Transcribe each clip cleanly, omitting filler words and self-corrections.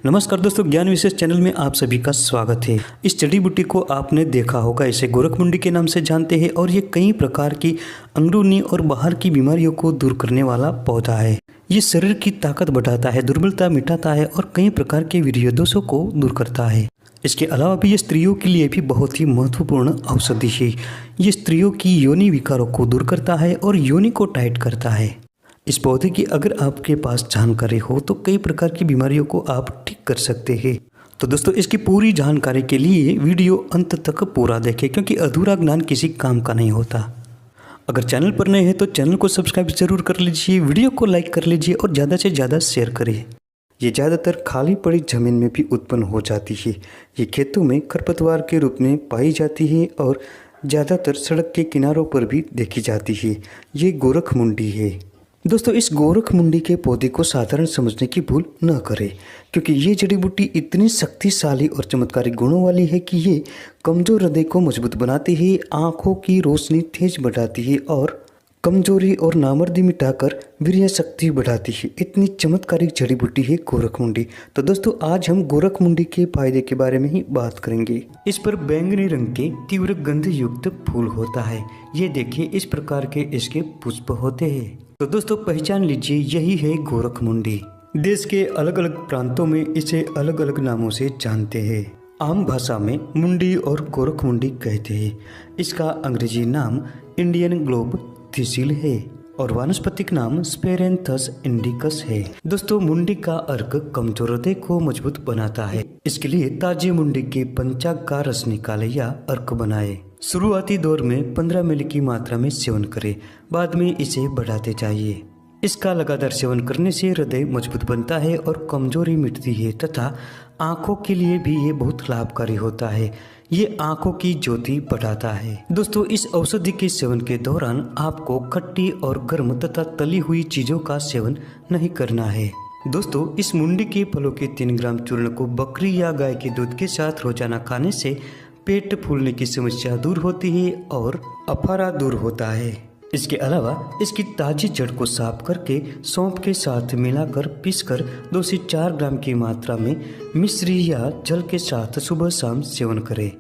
नमस्कार दोस्तों, ज्ञान विशेष चैनल में आप सभी का स्वागत है। इस जड़ी बूटी को आपने देखा होगा, इसे गोरखमुंडी के नाम से जानते हैं और ये कई प्रकार की अंदरूनी और बाहर की बीमारियों को दूर करने वाला पौधा है। ये शरीर की ताकत बढ़ाता है, दुर्बलता मिटाता है और कई प्रकार के वीर्य दोषों को दूर करता है। इसके अलावा भी ये स्त्रियों के लिए भी बहुत ही महत्वपूर्ण औषधि है। ये स्त्रियों की योनि विकारों को दूर करता है और योनि को टाइट करता है। इस पौधे की अगर आपके पास जानकारी हो तो कई प्रकार की बीमारियों को आप ठीक कर सकते हैं। तो दोस्तों, इसकी पूरी जानकारी के लिए वीडियो अंत तक पूरा देखें, क्योंकि अधूरा ज्ञान किसी काम का नहीं होता। अगर चैनल पर नए हैं तो चैनल को सब्सक्राइब जरूर कर लीजिए, वीडियो को लाइक कर लीजिए और ज़्यादा से ज़्यादा शेयर करें। ये ज़्यादातर खाली पड़ी जमीन में भी उत्पन्न हो जाती है। ये खेतों में खरपतवार के रूप में पाई जाती है और ज़्यादातर सड़क के किनारों पर भी देखी जाती है। ये गोरखमुंडी है। दोस्तों, इस गोरखमुंडी के पौधे को साधारण समझने की भूल न करें, क्योंकि ये जड़ी बूटी इतनी शक्तिशाली और चमत्कारी गुणों वाली है कि ये कमजोर हृदय को मजबूत बनाती है, आँखों की रोशनी तेज बढ़ाती है और कमजोरी और नामर्दी मिटाकर वीर्य शक्ति बढ़ाती है। इतनी चमत्कारिक जड़ी बूटी है गोरखमुंडी। तो दोस्तों, आज हम गोरखमुंडी के फायदे के बारे में ही बात करेंगे। इस पर बैंगनी रंग के तीव्र गंध युक्त फूल होता है। ये देखिए, इस प्रकार के इसके पुष्प होते हैं। तो दोस्तों, पहचान लीजिए, यही है गोरखमुंडी। देश के अलग अलग प्रांतों में इसे अलग अलग नामों से जानते हैं। आम भाषा में मुंडी और गोरखमुंडी कहते हैं। इसका अंग्रेजी नाम इंडियन ग्लोब थिसिल है और वानस्पतिक नाम स्पेरेंथस इंडिकस है। दोस्तों, मुंडी का अर्क कमजोर हृदय को मजबूत बनाता है। इसके लिए ताजे मुंडी के पंचांग का रस निकाले या अर्क बनाए। शुरुआती दौर में 15 मिली की मात्रा में सेवन करें, बाद में इसे बढ़ाते जाइए। इसका लगातार सेवन करने से हृदय मजबूत बनता है और कमजोरी मिटती है तथा आंखों के लिए भी ये बहुत लाभकारी होता है। ये आंखों की ज्योति बढ़ाता है। दोस्तों, इस औषधि के सेवन के दौरान आपको खट्टी और गर्म तथा तली हुई चीजों का सेवन नहीं करना है। दोस्तों, इस मुंडी के फलों के 3 ग्राम चूर्ण को बकरी या गाय के दूध के साथ रोजाना खाने से पेट फूलने की समस्या दूर होती है और अफारा दूर होता है। इसके अलावा इसकी ताजी जड़ को साफ करके सौंफ के साथ मिलाकर पीसकर 2 से 4 ग्राम की मात्रा में मिश्री या जल के साथ सुबह शाम सेवन करें।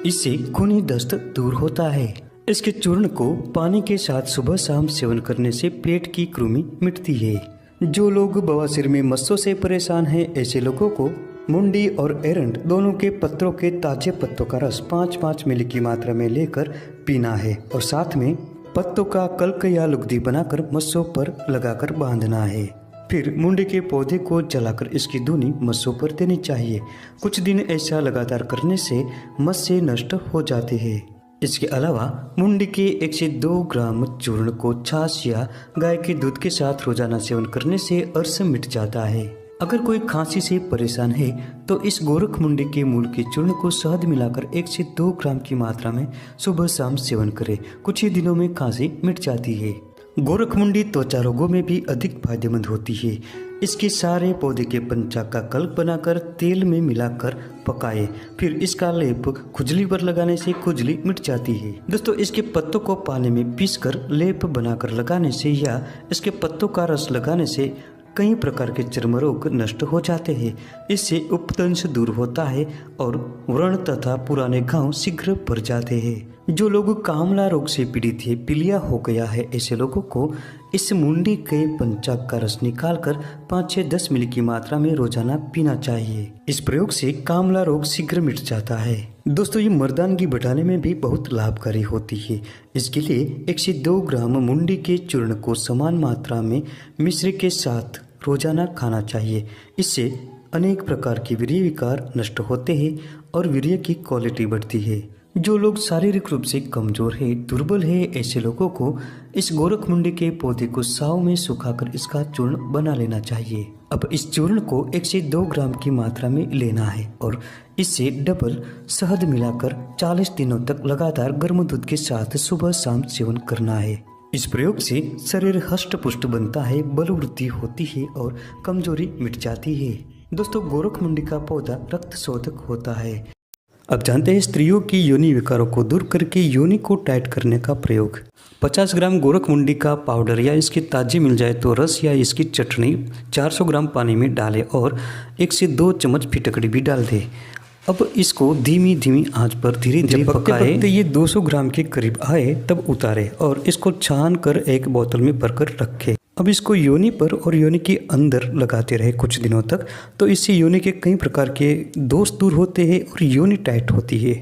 इससे खूनी दस्त दूर होता है। इसके चूर्ण को पानी के साथ सुबह शाम सेवन करने से पेट की कृमि मिटती है। जो लोग बवासीर में मस्सों से परेशान हैं, ऐसे लोगों को मुंडी और एरंड दोनों के पत्रों के ताजे पत्तों का रस 5-5 मिली की मात्रा में लेकर पीना है और साथ में पत्तों का कल्क या लुगदी बनाकर मस्सों पर लगाकर बांधना है। फिर मुंडी के पौधे को जलाकर इसकी धुनी मस्सों पर देनी चाहिए। कुछ दिन ऐसा लगातार करने से मस्से नष्ट हो जाते हैं। इसके अलावा मुंडी के 1 से 2 ग्राम चूर्ण को छाछ या गाय के दूध के साथ रोजाना सेवन करने से अर्श मिट जाता है। अगर कोई खांसी से परेशान है तो इस गोरखमुंडी के मूल के चूर्ण को शहद मिलाकर 1 से 2 ग्राम की मात्रा में सुबह शाम सेवन करें। कुछ ही दिनों में खांसी मिट जाती है। गोरखमुंडी त्वचा रोगों में भी अधिक फायदेमंद होती है। इसके सारे पौधे के पंचांग का कल्प बनाकर तेल में मिलाकर पकाए, फिर इसका लेप खुजली पर लगाने से खुजली मिट जाती है। दोस्तों, इसके पत्तों को पानी में पीसकर लेप बनाकर लगाने से या इसके पत्तों का रस लगाने से कई प्रकार के चर्म रोग नष्ट हो जाते हैं। इससे उपदंश दूर होता है और व्रण तथा पुराने घाव शीघ्र भर जाते हैं। जो लोग कामला रोग से पीड़ित है, पीलिया हो गया है, ऐसे लोगों को इस मुंडी के पंचांग का रस निकालकर 5 से 10 मिली की मात्रा में रोजाना पीना चाहिए। इस प्रयोग से कामला रोग शीघ्र मिट जाता है। दोस्तों, ये मर्दानगी बढ़ाने में भी बहुत लाभकारी होती है। इसके लिए 1 से 2 ग्राम मुंडी के चूर्ण को समान मात्रा में मिश्री के साथ रोजाना खाना चाहिए। इससे अनेक प्रकार के वीर्य विकार नष्ट होते हैं और वीर्य की क्वालिटी बढ़ती है। जो लोग शारीरिक रूप से कमजोर है, दुर्बल है, ऐसे लोगों को इस गोरखमुंडी के पौधे को साव में सुखाकर इसका चूर्ण बना लेना चाहिए। अब इस चूर्ण को 1 से 2 ग्राम की मात्रा में लेना है और इससे डबल शहद मिलाकर 40 दिनों तक लगातार गर्म दूध के साथ सुबह शाम सेवन करना है। इस प्रयोग से शरीर हष्ट पुष्ट बनता है, बल वृद्धि होती है और कमजोरी मिट जाती है। दोस्तों, गोरखमुंडी का पौधा रक्त शोधक होता है। अब जानते हैं स्त्रियों की योनि विकारों को दूर करके योनि को टाइट करने का प्रयोग। 50 ग्राम गोरखमुंडी का पाउडर या इसकी ताज़ी मिल जाए तो रस या इसकी चटनी 400 ग्राम पानी में डालें और 1 से 2 चम्मच फिटकड़ी भी डाल दें। अब इसको धीमी धीमी आंच पर धीरे धीरे पकाएं। ये 200 ग्राम के करीब आए तब उतारें और इसको छान कर एक बोतल में भरकर रखें। अब इसको योनि पर और योनि के अंदर लगाते रहे कुछ दिनों तक, तो इससे योनि के कई प्रकार के दोष दूर होते हैं और योनि टाइट होती है।